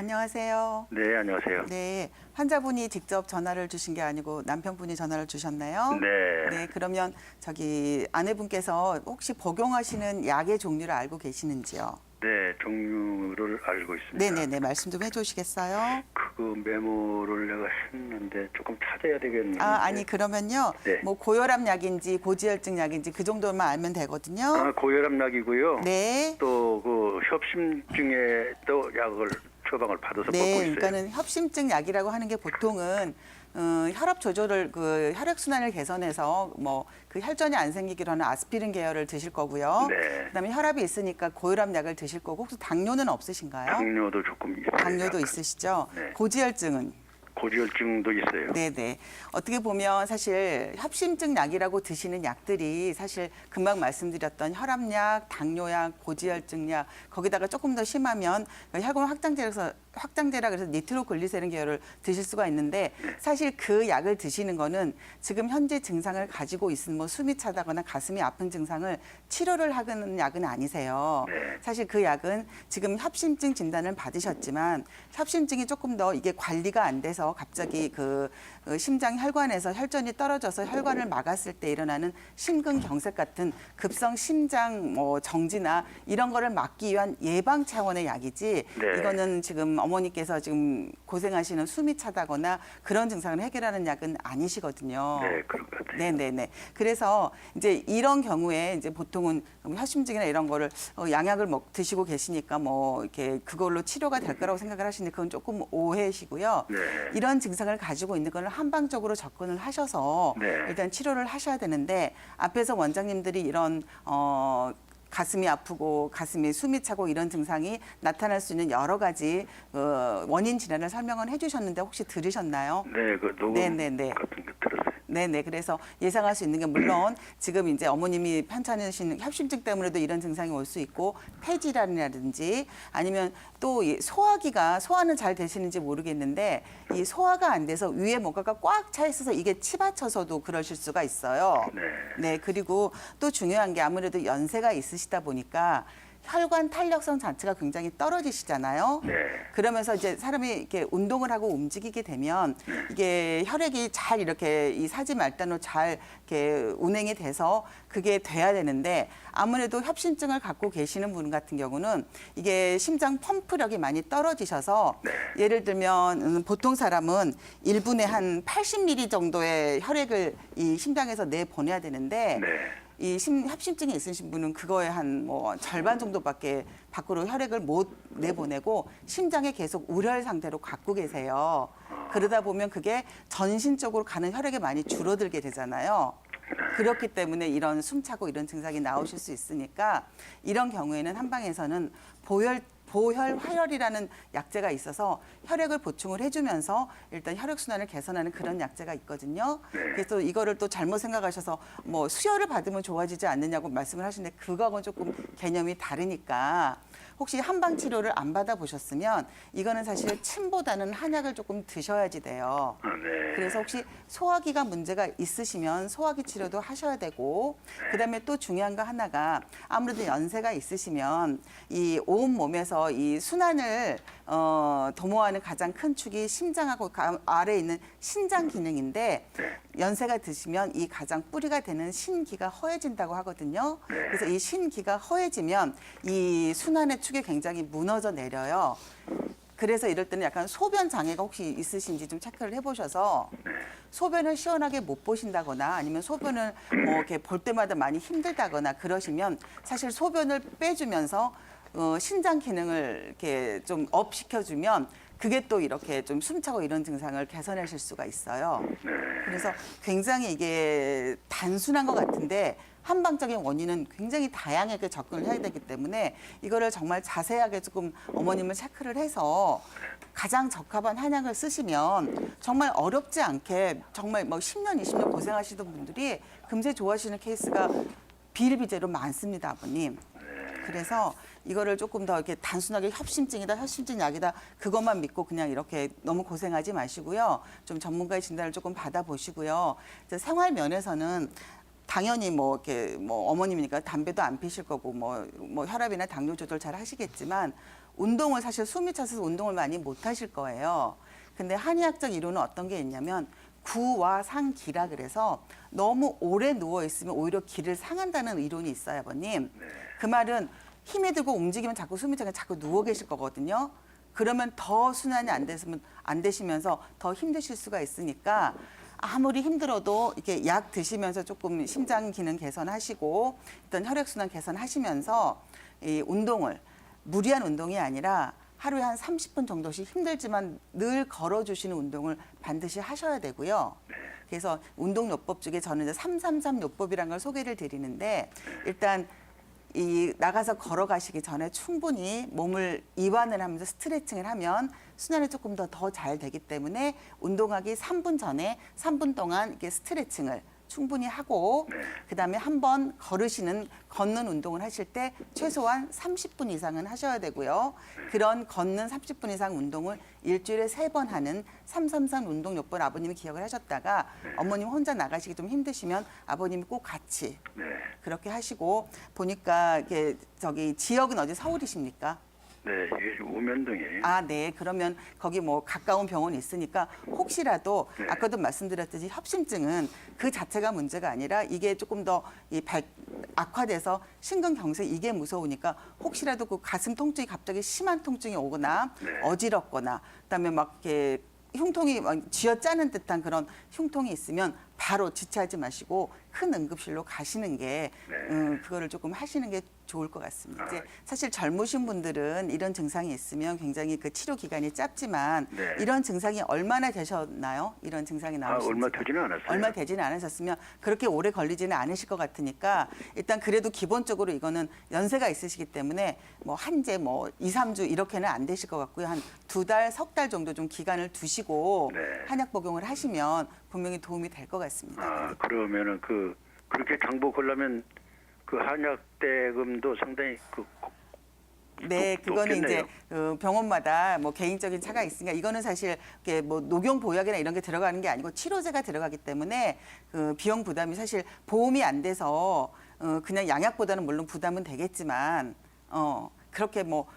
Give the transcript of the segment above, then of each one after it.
안녕하세요. 네, 안녕하세요. 네, 환자분이 직접 전화를 주신 게 아니고 남편분이 전화를 주셨나요? 네. 네, 그러면 저기 아내분께서 혹시 복용하시는 약의 종류를 알고 계시는지요? 네, 종류를 알고 있습니다. 네네네, 말씀 좀 해주시겠어요? 그 메모를 내가 했는데 조금 찾아야 되겠는데. 아니 그러면요, 네. 뭐 고혈압 약인지 고지혈증 약인지 그 정도만 알면 되거든요. 고혈압약이고요. 네. 또 그 협심증에 또 약을 처방을 받아서 네, 먹고 있어요. 그러니까는 협심증 약이라고 하는 게 보통은 혈압 조절을 그 혈액 순환을 개선해서 뭐 그 혈전이 안 생기기로 하는 아스피린 계열을 드실 거고요. 네. 그다음에 혈압이 있으니까 고혈압 약을 드실 거고 혹시 당뇨는 없으신가요? 당뇨도 조금 있어요. 당뇨도 약간. 있으시죠? 네. 고지혈증은? 고지혈증도 있어요. 네네. 어떻게 보면 사실 협심증 약이라고 드시는 약들이 사실 금방 말씀드렸던 혈압약, 당뇨약, 고지혈증약 거기다가 조금 더 심하면 혈관 확장제라 그래서 니트로글리세린 계열을 드실 수가 있는데 사실 그 약을 드시는 거는 지금 현재 증상을 가지고 있는 뭐 숨이 차다거나 가슴이 아픈 증상을 치료를 하는 약은 아니세요. 네. 사실 그 약은 지금 협심증 진단을 받으셨지만 협심증이 조금 더 이게 관리가 안 돼서 갑자기 그 심장 혈관에서 혈전이 떨어져서 혈관을 막았을 때 일어나는 심근경색 같은 급성 심장 뭐 정지나 이런 거를 막기 위한 예방 차원의 약이지 네. 이거는 지금 어머니께서 지금 고생하시는 숨이 차다거나 그런 증상을 해결하는 약은 아니시거든요. 네, 그런 것 같아요. 네네네. 그래서 이제 이런 경우에 이제 보통은 협심증이나 이런 거를 양약을 드시고 계시니까 뭐 이렇게 그걸로 치료가 될 거라고 생각을 하시는데 그건 조금 오해시고요. 네. 이런 증상을 가지고 있는 거는 한방적으로 접근을 하셔서 네. 일단 치료를 하셔야 되는데 앞에서 원장님들이 이런 가슴이 아프고 가슴이 숨이 차고 이런 증상이 나타날 수 있는 여러 가지 원인 질환을 설명을 해주셨는데 혹시 들으셨나요? 네, 그 녹음 네네네. 같은 거 들었어요. 네네. 그래서 예상할 수 있는 게 물론 지금 이제 어머님이 편찮으신 협심증 때문에도 이런 증상이 올 수 있고 폐질환이라든지 아니면 또 이 소화는 잘 되시는지 모르겠는데 이 소화가 안 돼서 위에 뭔가가 꽉 차 있어서 이게 치받쳐서도 그러실 수가 있어요. 네. 네. 그리고 또 중요한 게 아무래도 연세가 있으시다 보니까 혈관 탄력성 자체가 굉장히 떨어지시잖아요. 네. 그러면서 이제 사람이 이렇게 운동을 하고 움직이게 되면 이게 혈액이 잘 이렇게 이 사지 말단으로 잘 이렇게 운행이 돼서 그게 돼야 되는데 아무래도 협심증을 갖고 계시는 분 같은 경우는 이게 심장 펌프력이 많이 떨어지셔서 예를 들면 보통 사람은 1분에 한 80ml 정도의 혈액을 이 심장에서 내보내야 되는데 네. 이 협심증이 있으신 분은 그거의 한 뭐 절반 정도밖에 밖으로 혈액을 못 내보내고 심장에 계속 우려할 상태로 갖고 계세요. 그러다 보면 그게 전신적으로 가는 혈액이 많이 줄어들게 되잖아요. 그렇기 때문에 이런 숨차고 이런 증상이 나오실 수 있으니까 이런 경우에는 한방에서는 보혈화혈이라는 약제가 있어서 혈액을 보충을 해주면서 일단 혈액순환을 개선하는 그런 약제가 있거든요. 그래서 이거를 또 잘못 생각하셔서 뭐 수혈을 받으면 좋아지지 않느냐고 말씀을 하시는데 그거하고는 조금 개념이 다르니까 혹시 한방 치료를 안 받아보셨으면 이거는 사실 침보다는 한약을 조금 드셔야지 돼요. 네. 그래서 혹시 소화기가 문제가 있으시면 소화기 치료도 하셔야 되고 그다음에 또 중요한 거 하나가 아무래도 연세가 있으시면 이 온 몸에서 이 순환을 도모하는 가장 큰 축이 심장하고 아래에 있는 신장 기능인데 연세가 드시면 이 가장 뿌리가 되는 신기가 허해진다고 하거든요. 그래서 이 신기가 허해지면 이 순환의 축이 굉장히 무너져 내려요. 그래서 이럴 때는 약간 소변 장애가 혹시 있으신지 좀 체크를 해보셔서 소변을 시원하게 못 보신다거나 아니면 소변을 뭐 이렇게 볼 때마다 많이 힘들다거나 그러시면 사실 소변을 빼주면서 신장 기능을 이렇게 좀 업 시켜주면 그게 또 이렇게 좀 숨차고 이런 증상을 개선하실 수가 있어요. 그래서 굉장히 이게 단순한 것 같은데 한방적인 원인은 굉장히 다양하게 접근을 해야 되기 때문에 이거를 정말 자세하게 조금 어머님을 체크를 해서 가장 적합한 한약을 쓰시면 정말 어렵지 않게 정말 뭐 10년, 20년 고생하시던 분들이 금세 좋아하시는 케이스가 비일비재로 많습니다, 아버님. 그래서 이거를 조금 더 이렇게 단순하게 협심증 약이다 그것만 믿고 그냥 이렇게 너무 고생하지 마시고요. 좀 전문가의 진단을 조금 받아보시고요. 생활 면에서는 당연히 뭐 이렇게 뭐 어머님이니까 담배도 안 피실 거고 뭐 혈압이나 당뇨 조절 잘 하시겠지만 운동을 사실 숨이 차서 운동을 많이 못 하실 거예요. 근데 한의학적 이론은 어떤 게 있냐면 구와 상기라 그래서 너무 오래 누워 있으면 오히려 기를 상한다는 이론이 있어요, 아버님. 그 말은 힘이 들고 움직이면 자꾸 숨이 차서 자꾸 누워 계실 거거든요. 그러면 더 순환이 안 되시면서 더 힘드실 수가 있으니까 아무리 힘들어도 이렇게 약 드시면서 조금 심장 기능 개선하시고 일단 혈액순환 개선하시면서 이 운동을 무리한 운동이 아니라 하루에 한 30분 정도씩 힘들지만 늘 걸어주시는 운동을 반드시 하셔야 되고요. 그래서 운동요법 중에 저는 이제 333 요법이라는 걸 소개를 드리는데 일단 이 나가서 걸어가시기 전에 충분히 몸을 이완을 하면서 스트레칭을 하면 순환이 조금 더 잘 되기 때문에 운동하기 3분 전에 3분 동안 이렇게 스트레칭을 충분히 하고 그다음에 한번 걷는 운동을 하실 때 최소한 30분 이상은 하셔야 되고요. 그런 걷는 30분 이상 운동을 일주일에 3번 하는 333 운동요법 아버님이 기억을 하셨다가 어머님 혼자 나가시기 좀 힘드시면 아버님이 꼭 같이 그렇게 하시고 보니까 이게 지역은 어디 서울이십니까? 네, 이게 우면동이에요. 아, 네. 그러면 거기 뭐 가까운 병원이 있으니까 혹시라도 네. 아까도 말씀드렸듯이 협심증은 그 자체가 문제가 아니라 이게 조금 더 악화돼서 심근경색 이게 무서우니까 혹시라도 그 가슴 통증이 갑자기 심한 통증이 오거나 네. 어지럽거나 그다음에 막 이렇게 흉통이 막 쥐어짜는 듯한 그런 흉통이 있으면 바로 지체하지 마시고 큰 응급실로 가시는 게 그거를 조금 하시는 게 좋을 것 같습니다. 이제 사실 젊으신 분들은 이런 증상이 있으면 굉장히 그 치료 기간이 짧지만 네. 이런 증상이 얼마나 되셨나요? 이런 증상이 나오신지. 얼마 되지는 않았어요. 얼마 되지는 않으셨으면 그렇게 오래 걸리지는 않으실 것 같으니까 일단 그래도 기본적으로 이거는 연세가 있으시기 때문에 뭐 한제 뭐 2, 3주 이렇게는 안 되실 것 같고요. 한 2달, 석 달 정도 좀 기간을 두시고 네. 한약 복용을 하시면 분명히 도움이 될 것 같습니다. 아, 그러면은 그렇게 장복하려면 그 한약 대금도 상당히 네, 그거는 높겠네요. 이제 그 병원마다 뭐 개인적인 차가 있으니까 이거는 사실 이렇게 뭐 녹용 보약이나 이런 게 들어가는 게 아니고 치료제가 들어가기 때문에 그 비용 부담이 사실 보험이 안 돼서 그냥 양약보다는 물론 부담은 되겠지만 그렇게 뭐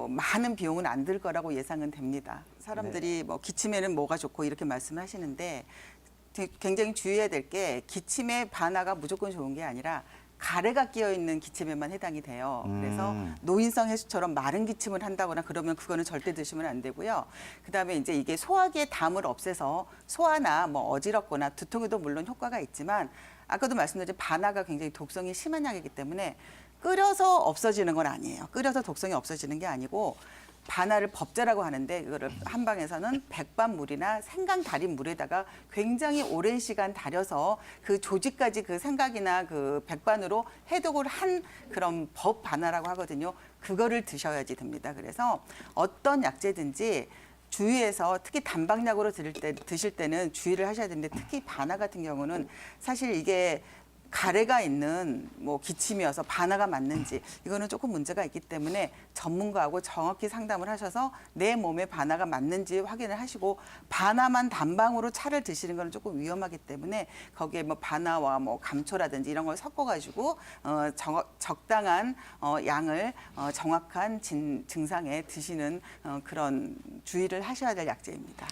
많은 비용은 안 들 거라고 예상은 됩니다. 사람들이 뭐 기침에는 뭐가 좋고 이렇게 말씀하시는데 굉장히 주의해야 될 게 기침의 반화가 무조건 좋은 게 아니라 가래가 끼어 있는 기침에만 해당이 돼요. 그래서 노인성 해수처럼 마른 기침을 한다거나 그러면 그거는 절대 드시면 안 되고요. 그다음에 이제 이게 소화기의 담을 없애서 소화나 뭐 어지럽거나 두통에도 물론 효과가 있지만 아까도 말씀드린 반화가 굉장히 독성이 심한 약이기 때문에 끓여서 없어지는 건 아니에요. 끓여서 독성이 없어지는 게 아니고 반화를 법제라고 하는데 이거를 한방에서는 백반물이나 생강 달인 물에다가 굉장히 오랜 시간 달여서 그 조직까지 그 생강이나 그 백반으로 해독을 한 그런 법 반화라고 하거든요. 그거를 드셔야지 됩니다. 그래서 어떤 약제든지 주의해서 특히 단방약으로 드실 때는 주의를 하셔야 되는데 특히 반화 같은 경우는 사실 이게 가래가 있는 뭐 기침이어서 반화가 맞는지 이거는 조금 문제가 있기 때문에 전문가하고 정확히 상담을 하셔서 내 몸에 반화가 맞는지 확인을 하시고 반화만 단방으로 차를 드시는 건 조금 위험하기 때문에 거기에 뭐 반화와 뭐 감초라든지 이런 걸 섞어가지고 적당한 양을 정확한 증상에 드시는 그런 주의를 하셔야 될 약제입니다.